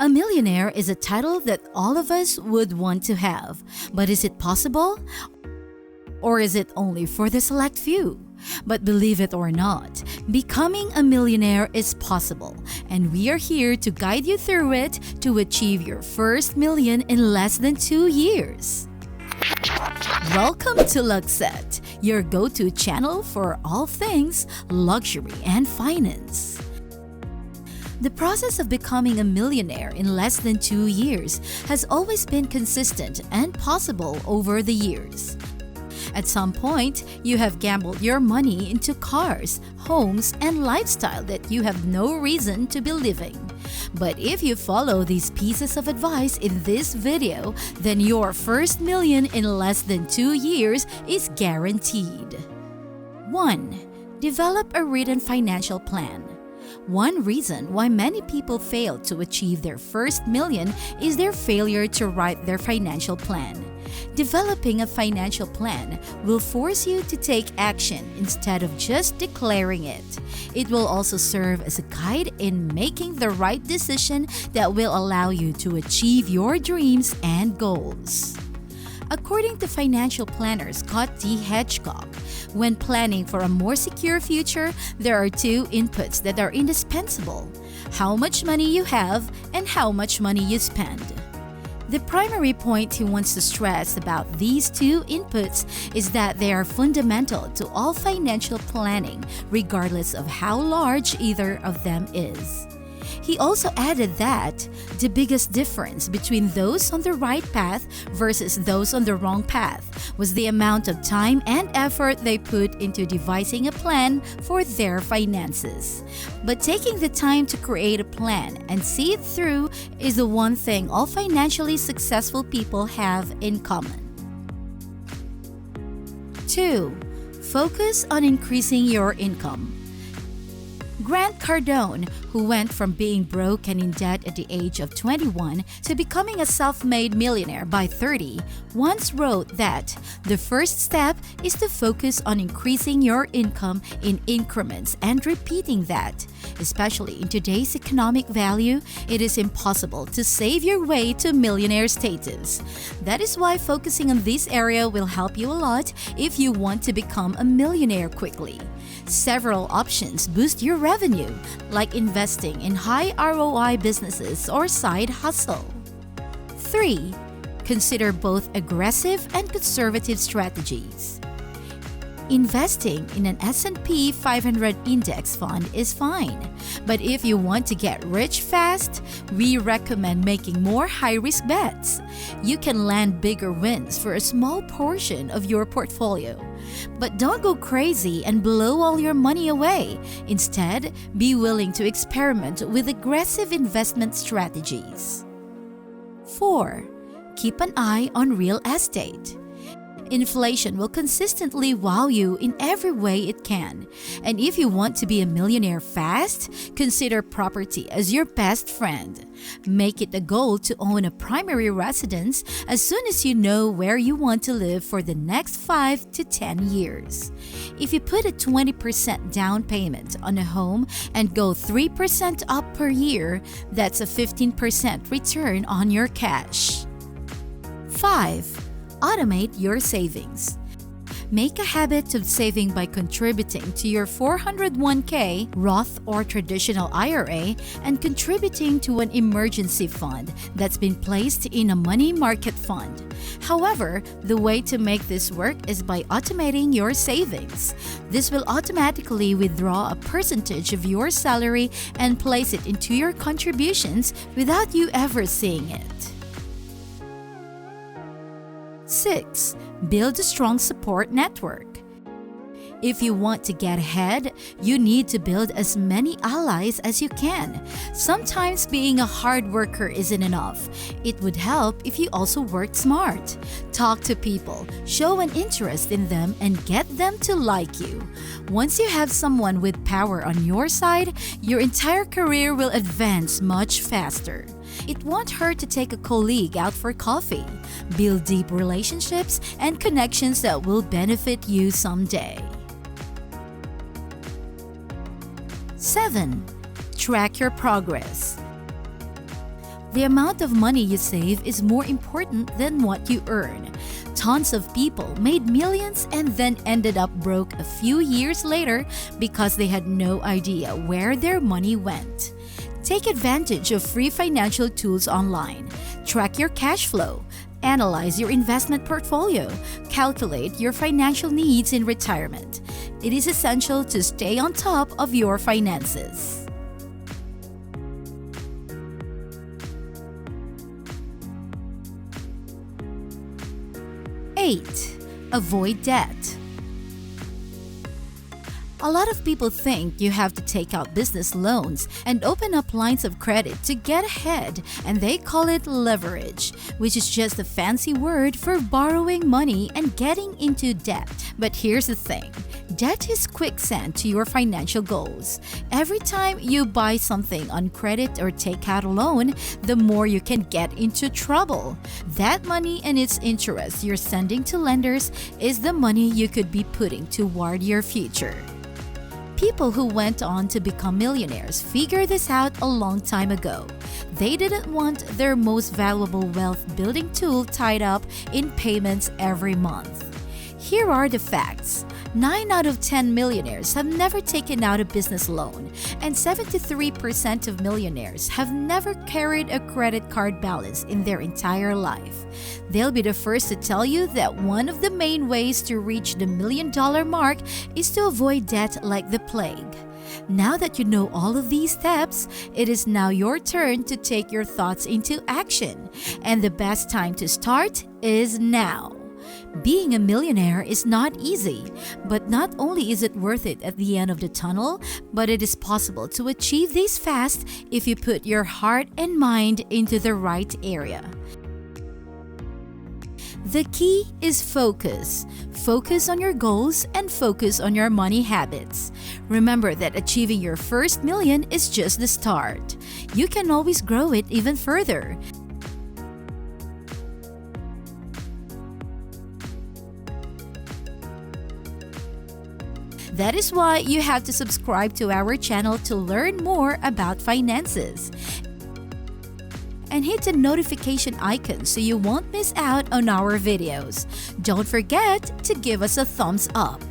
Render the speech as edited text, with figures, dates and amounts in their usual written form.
A millionaire is a title that all of us would want to have. But is it possible? Or is it only for the select few? But believe it or not, becoming a millionaire is possible, and we are here to guide you through it to achieve your first million in less than 2 years. Welcome to Luxet, your go-to channel for all things luxury and finance. The process of becoming a millionaire in less than 2 years has always been consistent and possible over the years. At some point, you have gambled your money into cars, homes, and lifestyle that you have no reason to be living. But if you follow these pieces of advice in this video, then your first million in less than 2 years is guaranteed. 1. Develop a written financial plan. One reason why many people fail to achieve their first million is their failure to write their financial plan. Developing a financial plan will force you to take action instead of just declaring it. It will also serve as a guide in making the right decision that will allow you to achieve your dreams and goals. According to financial planner Scott D. Hedgecock, when planning for a more secure future, there are 2 inputs that are indispensable: how much money you have and how much money you spend. The primary point he wants to stress about these 2 inputs is that they are fundamental to all financial planning, regardless of how large either of them is. He also added that the biggest difference between those on the right path versus those on the wrong path was the amount of time and effort they put into devising a plan for their finances. But taking the time to create a plan and see it through is the one thing all financially successful people have in common. 2. Focus on increasing your income. Grant Cardone, who went from being broke and in debt at the age of 21 to becoming a self-made millionaire by 30, once wrote that the first step is to focus on increasing your income in increments and repeating that. Especially in today's economic value, it is impossible to save your way to millionaire status. That is why focusing on this area will help you a lot if you want to become a millionaire quickly. Several options boost your revenue, like investing in high ROI businesses or side hustle. 3. Consider both aggressive and conservative strategies. Investing in an S&P 500 index fund is fine, but if you want to get rich fast, we recommend making more high-risk bets. You can land bigger wins for a small portion of your portfolio. But don't go crazy and blow all your money away. Instead, be willing to experiment with aggressive investment strategies. 4. Keep an eye on real estate. Inflation will consistently wow you in every way it can. And if you want to be a millionaire fast, consider property as your best friend. Make it a goal to own a primary residence as soon as you know where you want to live for the next 5 to 10 years. If you put a 20% down payment on a home and go 3% up per year, that's a 15% return on your cash. 5. Automate your savings. Make a habit of saving by contributing to your 401k, Roth or traditional IRA, and contributing to an emergency fund that's been placed in a money market fund. However, the way to make this work is by automating your savings. This will automatically withdraw a percentage of your salary and place it into your contributions without you ever seeing it. 6. Build a strong support network. If you want to get ahead, you need to build as many allies as you can. Sometimes being a hard worker isn't enough. It would help if you also worked smart. Talk to people, show an interest in them, and get them to like you. Once you have someone with power on your side, your entire career will advance much faster. It won't hurt to take a colleague out for coffee. Build deep relationships and connections that will benefit you someday. 7. Track your progress. The amount of money you save is more important than what you earn. Tons of people made millions and then ended up broke a few years later because they had no idea where their money went. Take advantage of free financial tools online. Track your cash flow. Analyze your investment portfolio. Calculate your financial needs in retirement. It is essential to stay on top of your finances. 8. Avoid debt. A lot of people think you have to take out business loans and open up lines of credit to get ahead, and they call it leverage, which is just a fancy word for borrowing money and getting into debt. But here's the thing. Debt is quicksand to your financial goals. Every time you buy something on credit or take out a loan, the more you can get into trouble. That money and its interest you're sending to lenders is the money you could be putting toward your future. People who went on to become millionaires figured this out a long time ago. They didn't want their most valuable wealth-building tool tied up in payments every month. Here are the facts. 9 out of 10 millionaires have never taken out a business loan, and 73% of millionaires have never carried a credit card balance in their entire life. They'll be the first to tell you that one of the main ways to reach the $1 million mark is to avoid debt like the plague. Now that you know all of these steps, it is now your turn to take your thoughts into action. And the best time to start is now. Being a millionaire is not easy, but not only is it worth it at the end of the tunnel, but it is possible to achieve this fast if you put your heart and mind into the right area. The key is focus. Focus on your goals and focus on your money habits. Remember that achieving your first million is just the start. You can always grow it even further. That is why you have to subscribe to our channel to learn more about finances. And hit the notification icon so you won't miss out on our videos. Don't forget to give us a thumbs up.